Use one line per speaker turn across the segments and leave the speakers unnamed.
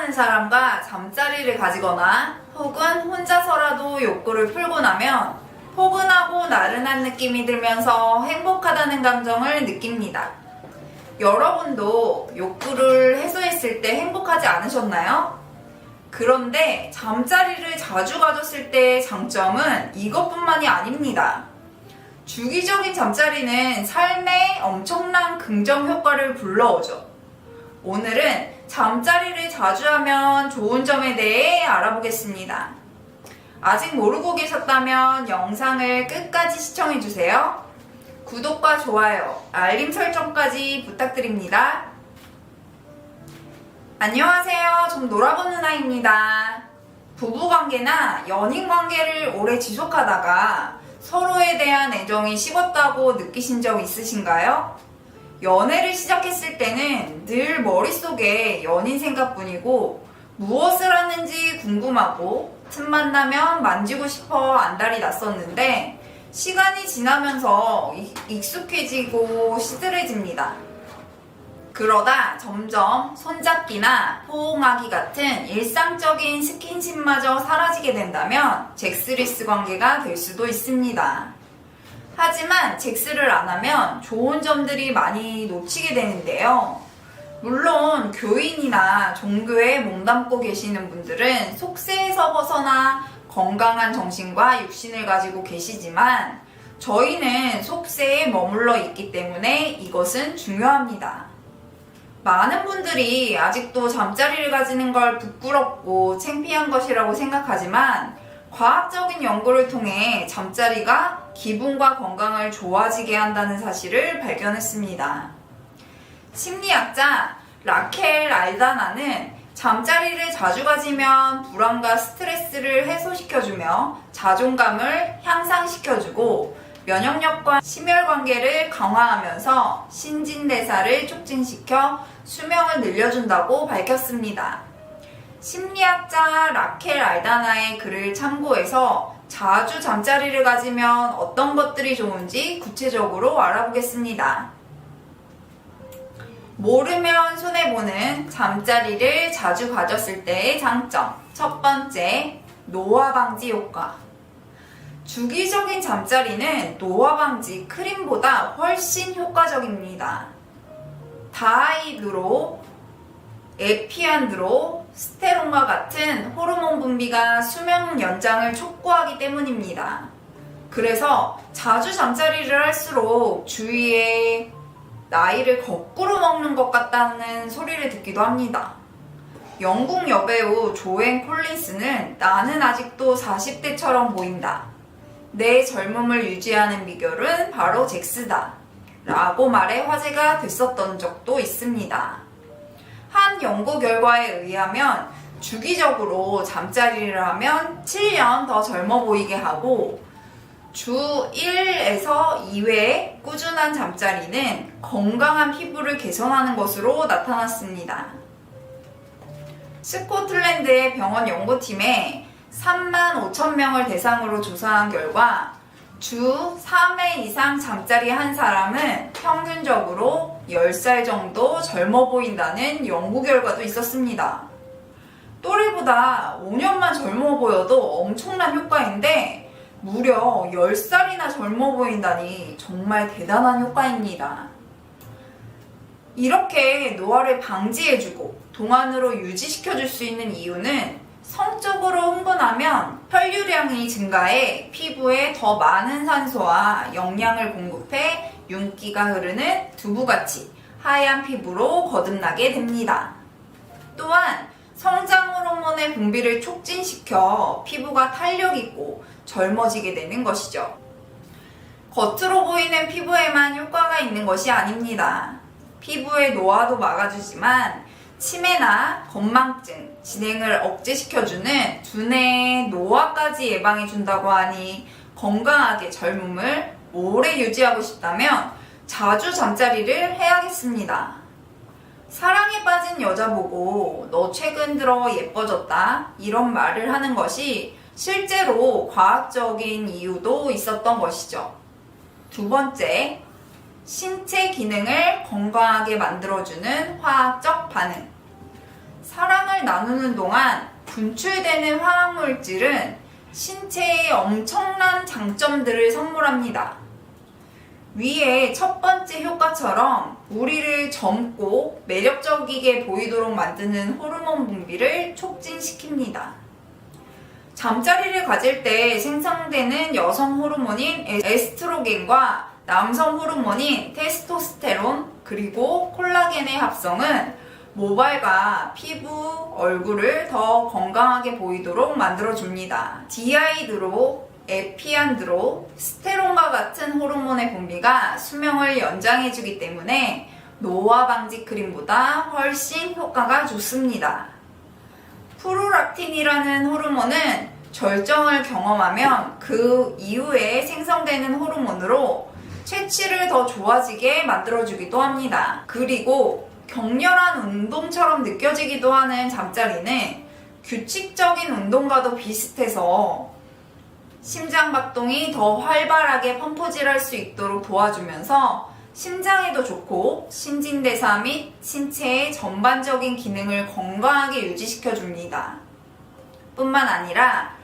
사랑하는 사람과 잠자리를 가지거나 혹은 혼자서라도 욕구를 풀고 나면 포근하고 나른한 느낌이 들면서 행복하다는 감정을 느낍니다. 여러분도 욕구를 해소했을 때 행복하지 않으셨나요? 그런데 잠자리를 자주 가졌을 때의 장점은 이것뿐만이 아닙니다. 주기적인 잠자리는 삶에 엄청난 긍정 효과를 불러오죠. 오늘은 잠자리를 자주 하면 좋은 점에 대해 알아보겠습니다. 아직 모르고 계셨다면 영상을 끝까지 시청해주세요. 구독과 좋아요, 알림 설정까지 부탁드립니다. 안녕하세요. 좀 놀아보는 아이입니다. 부부관계나 연인관계를 오래 지속하다가 서로에 대한 애정이 식었다고 느끼신 적 있으신가요? 연애를 시작했을 때는 늘 머릿속에 연인 생각뿐이고 무엇을 하는지 궁금하고 틈만 나면 만지고 싶어 안달이 났었는데 시간이 지나면서 익숙해지고 시들해집니다. 그러다 점점 손잡기나 포옹하기 같은 일상적인 스킨십마저 사라지게 된다면 잭스리스 관계가 될 수도 있습니다. 하지만 잭스를 안 하면 좋은 점들이 많이 놓치게 되는데요. 물론 교인이나 종교에 몸담고 계시는 분들은 속세에서 벗어나 건강한 정신과 육신을 가지고 계시지만 저희는 속세에 머물러 있기 때문에 이것은 중요합니다. 많은 분들이 아직도 잠자리를 가지는 걸 부끄럽고 창피한 것이라고 생각하지만 과학적인 연구를 통해 잠자리가 기분과 건강을 좋아지게 한다는 사실을 발견했습니다. 심리학자 라켈 알다나는 잠자리를 자주 가지면 불안과 스트레스를 해소시켜주며 자존감을 향상시켜주고 면역력과 심혈관계를 강화하면서 신진대사를 촉진시켜 수명을 늘려준다고 밝혔습니다. 심리학자 라켈 알다나의 글을 참고해서 자주 잠자리를 가지면 어떤 것들이 좋은지 구체적으로 알아보겠습니다. 모르면 손해보는 잠자리를 자주 가졌을 때의 장점. 첫 번째, 노화 방지 효과. 주기적인 잠자리는 노화 방지 크림보다 훨씬 효과적입니다. 다하이드로, 에피안드로, 스테론과 같은 호르몬 분비가 수명 연장을 촉구하기 때문입니다. 그래서 자주 잠자리를 할수록 주위에 나이를 거꾸로 먹는 것 같다는 소리를 듣기도 합니다. 영국 여배우 조앤 콜린스는 나는 아직도 40대처럼 보인다. 내 젊음을 유지하는 비결은 바로 잭스다. 라고 말해 화제가 됐었던 적도 있습니다. 한 연구 결과에 의하면 주기적으로 잠자리를 하면 7년 더 젊어 보이게 하고 주 1에서 2회 꾸준한 잠자리는 건강한 피부를 개선하는 것으로 나타났습니다. 스코틀랜드의 병원 연구팀에 35,000명을 대상으로 조사한 결과 주 3회 이상 잠자리 한 사람은 평균적으로 10살 정도 젊어 보인다는 연구 결과도 있었습니다. 또래보다 5년만 젊어 보여도 엄청난 효과인데 무려 10살이나 젊어 보인다니 정말 대단한 효과입니다. 이렇게 노화를 방지해주고 동안으로 유지시켜줄 수 있는 이유는 성적으로 흥분하면 혈류량이 증가해 피부에 더 많은 산소와 영양을 공급해 윤기가 흐르는 두부같이 하얀 피부로 거듭나게 됩니다. 또한 성장 호르몬의 분비를 촉진시켜 피부가 탄력있고 젊어지게 되는 것이죠. 겉으로 보이는 피부에만 효과가 있는 것이 아닙니다. 피부의 노화도 막아주지만 치매나 건망증 진행을 억제시켜주는 두뇌의 노화까지 예방해준다고 하니 건강하게 젊음을 오래 유지하고 싶다면 자주 잠자리를 해야겠습니다. 사랑에 빠진 여자 보고 너 최근 들어 예뻐졌다 이런 말을 하는 것이 실제로 과학적인 이유도 있었던 것이죠. 두 번째, 신체 기능을 건강하게 만들어주는 화학적 반응. 사랑을 사랑을 나누는 동안 분출되는 화학물질은 신체에 엄청난 장점들을 선물합니다. 위의 첫 번째 효과처럼 우리를 젊고 매력적이게 보이도록 만드는 호르몬 분비를 촉진시킵니다. 잠자리를 가질 때 생성되는 여성 호르몬인 에스트로겐과 남성 호르몬인 테스토스테론 그리고 콜라겐의 합성은 모발과 피부, 얼굴을 더 건강하게 보이도록 만들어줍니다. 디하이드로, 에피안드로, 스테론과 같은 호르몬의 분비가 수명을 연장해주기 때문에 노화 방지 크림보다 훨씬 효과가 좋습니다. 프로락틴이라는 호르몬은 절정을 경험하면 그 이후에 생성되는 호르몬으로 체취를 더 좋아지게 만들어주기도 합니다. 그리고 격렬한 운동처럼 느껴지기도 하는 잠자리는 규칙적인 운동과도 비슷해서 심장박동이 더 활발하게 펌프질할 수 있도록 도와주면서 심장에도 좋고 신진대사 및 신체의 전반적인 기능을 건강하게 유지시켜줍니다. 뿐만 아니라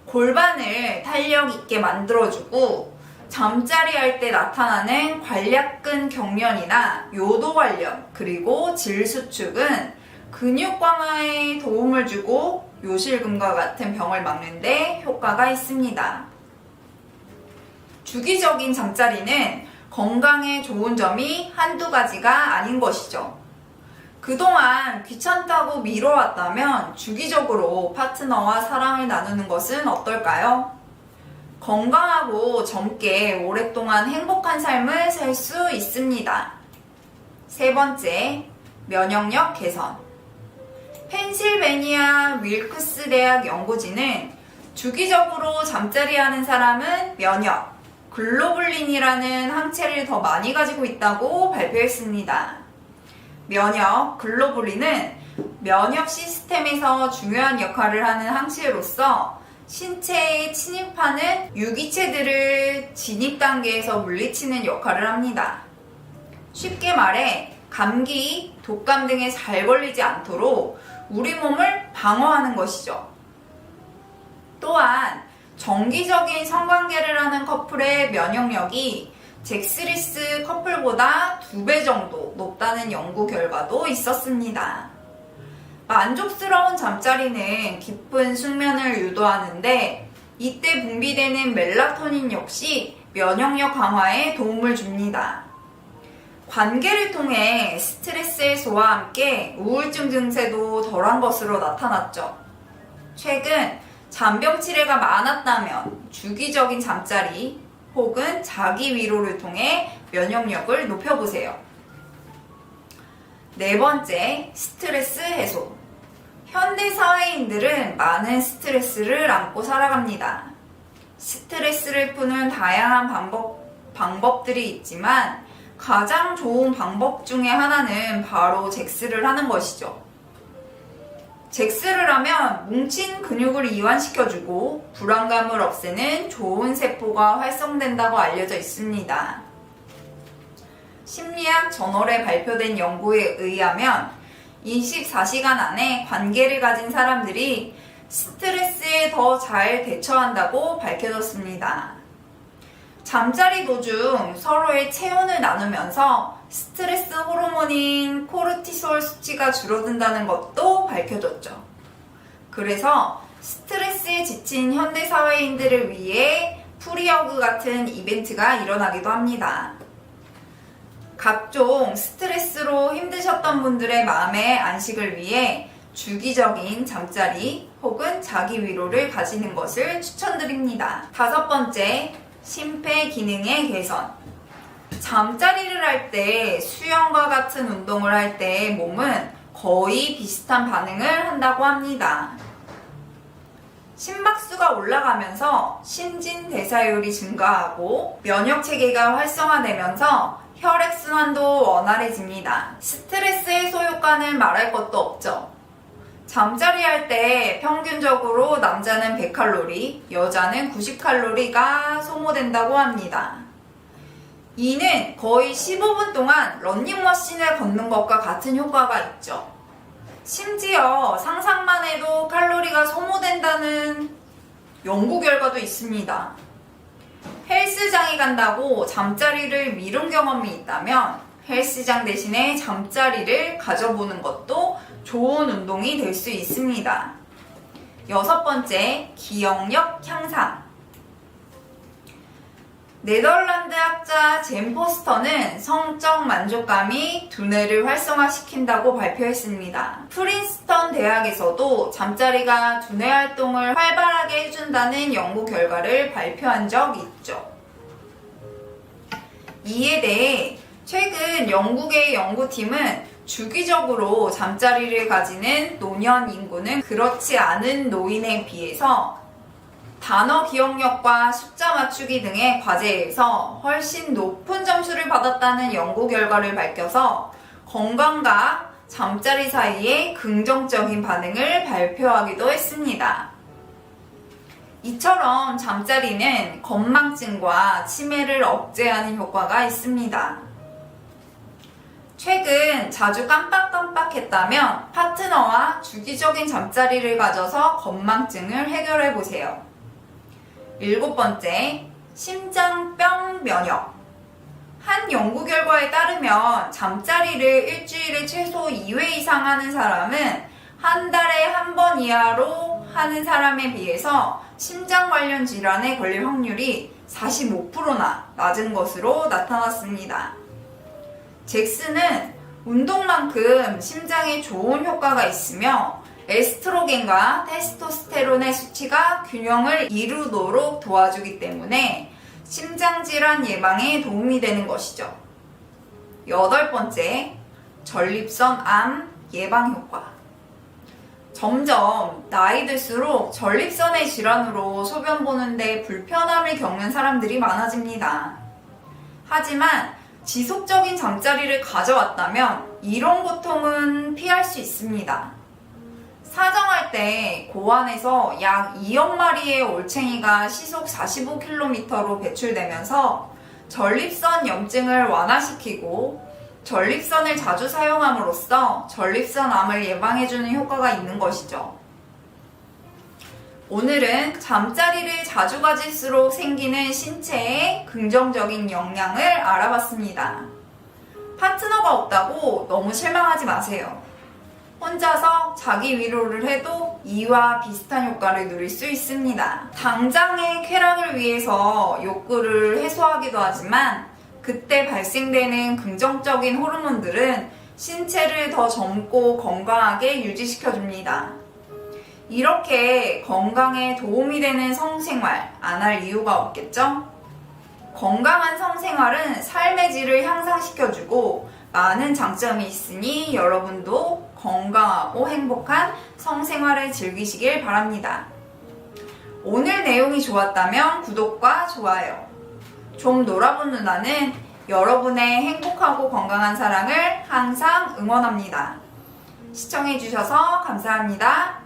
골반을 탄력 있게 만들어주고 잠자리 할 때 나타나는 관략근 경련이나 요도 관련 그리고 질 수축은 근육 강화에 도움을 주고 요실금과 같은 병을 막는 데 효과가 있습니다. 주기적인 잠자리는 건강에 좋은 점이 한두 가지가 아닌 것이죠. 그동안 귀찮다고 미뤄왔다면 주기적으로 파트너와 사랑을 나누는 것은 어떨까요? 건강하고 젊게 오랫동안 행복한 삶을 살 수 있습니다. 세 번째, 면역력 개선. 펜실베니아 윌크스 대학 연구진은 주기적으로 잠자리하는 사람은 면역, 글로불린이라는 항체를 더 많이 가지고 있다고 발표했습니다. 면역, 글로불린은 면역 시스템에서 중요한 역할을 하는 항체로서 신체에 침입하는 유기체들을 진입 단계에서 물리치는 역할을 합니다. 쉽게 말해 감기, 독감 등에 잘 걸리지 않도록 우리 몸을 방어하는 것이죠. 또한 정기적인 성관계를 하는 커플의 면역력이 잭스리스 커플보다 2배 정도 높다는 연구 결과도 있었습니다. 만족스러운 잠자리는 깊은 숙면을 유도하는데 이때 분비되는 멜라토닌 역시 면역력 강화에 도움을 줍니다. 관계를 통해 스트레스 해소와 함께 우울증 증세도 덜한 것으로 나타났죠. 최근 잔병 치레가 많았다면 주기적인 잠자리 혹은 자기 위로를 통해 면역력을 높여보세요. 네 번째, 스트레스 해소. 현대 사회인들은 많은 스트레스를 안고 살아갑니다. 스트레스를 푸는 다양한 방법들이 있지만 가장 좋은 방법 중에 하나는 바로 잭스를 하는 것이죠. 잭스를 하면 뭉친 근육을 이완시켜주고 불안감을 없애는 좋은 세포가 활성된다고 알려져 있습니다. 심리학 저널에 발표된 연구에 의하면 24시간 안에 관계를 가진 사람들이 스트레스에 더 잘 대처한다고 밝혀졌습니다. 잠자리 도중 서로의 체온을 나누면서 스트레스 호르몬인 코르티솔 수치가 줄어든다는 것도 밝혀졌죠. 그래서 스트레스에 지친 현대 사회인들을 위해 프리허그 같은 이벤트가 일어나기도 합니다. 각종 스트레스로 힘드셨던 분들의 마음의 안식을 위해 주기적인 잠자리 혹은 자기 위로를 가지는 것을 추천드립니다. 다섯 번째, 심폐기능의 개선. 잠자리를 할 때 수영과 같은 운동을 할 때 몸은 거의 비슷한 반응을 한다고 합니다. 심박수가 올라가면서 신진대사율이 증가하고 면역체계가 활성화되면서 혈액순환도 원활해집니다. 스트레스 해소 효과는 말할 것도 없죠. 잠자리 할 때 평균적으로 남자는 100칼로리, 여자는 90칼로리가 소모된다고 합니다. 이는 거의 15분 동안 러닝머신을 걷는 것과 같은 효과가 있죠. 심지어 상상 연구 결과도 있습니다. 헬스장에 간다고 잠자리를 미룬 경험이 있다면 헬스장 대신에 잠자리를 가져보는 것도 좋은 운동이 될 수 있습니다. 6번째, 기억력 향상. 네덜란드 학자 젠 포스터는 성적 만족감이 두뇌를 활성화시킨다고 발표했습니다. 프린스턴 대학에서도 잠자리가 두뇌 활동을 활발하게 해준다는 연구 결과를 발표한 적 있죠. 이에 대해 최근 영국의 연구팀은 주기적으로 잠자리를 가지는 노년 인구는 그렇지 않은 노인에 비해서 단어 기억력과 숫자 맞추기 등의 과제에서 훨씬 높은 점수를 받았다는 연구 결과를 밝혀서 건강과 잠자리 사이에 긍정적인 반응을 발표하기도 했습니다. 이처럼 잠자리는 건망증과 치매를 억제하는 효과가 있습니다. 최근 자주 깜빡깜빡했다면 파트너와 주기적인 잠자리를 가져서 건망증을 해결해보세요. 7번째, 심장병 면역. 한 연구 결과에 따르면 잠자리를 일주일에 최소 2회 이상 하는 사람은 한 달에 한 번 이하로 하는 사람에 비해서 심장 관련 질환에 걸릴 확률이 45%나 낮은 것으로 나타났습니다. 잭슨은 운동만큼 심장에 좋은 효과가 있으며 에스트로겐과 테스토스테론의 수치가 균형을 이루도록 도와주기 때문에 심장질환 예방에 도움이 되는 것이죠. 8번째, 전립선 암 예방 효과. 점점 나이 들수록 전립선의 질환으로 소변 보는데 불편함을 겪는 사람들이 많아집니다. 하지만 지속적인 잠자리를 가져왔다면 이런 고통은 피할 수 있습니다. 사정할 때 고안에서 약 2억 마리의 올챙이가 시속 45km로 배출되면서 전립선 염증을 완화시키고 전립선을 자주 사용함으로써 전립선 암을 예방해주는 효과가 있는 것이죠. 오늘은 잠자리를 자주 가질수록 생기는 신체의 긍정적인 영향을 알아봤습니다. 파트너가 없다고 너무 실망하지 마세요. 혼자서 자기 위로를 해도 이와 비슷한 효과를 누릴 수 있습니다. 당장의 쾌락을 위해서 욕구를 해소하기도 하지만 그때 발생되는 긍정적인 호르몬들은 신체를 더 젊고 건강하게 유지시켜줍니다. 이렇게 건강에 도움이 되는 성생활 안 할 이유가 없겠죠? 건강한 성생활은 삶의 질을 향상시켜주고 많은 장점이 있으니 여러분도 건강하고 행복한 성생활을 즐기시길 바랍니다. 오늘 내용이 좋았다면 구독과 좋아요. 좀 놀아본 누나는 여러분의 행복하고 건강한 사랑을 항상 응원합니다. 시청해주셔서 감사합니다.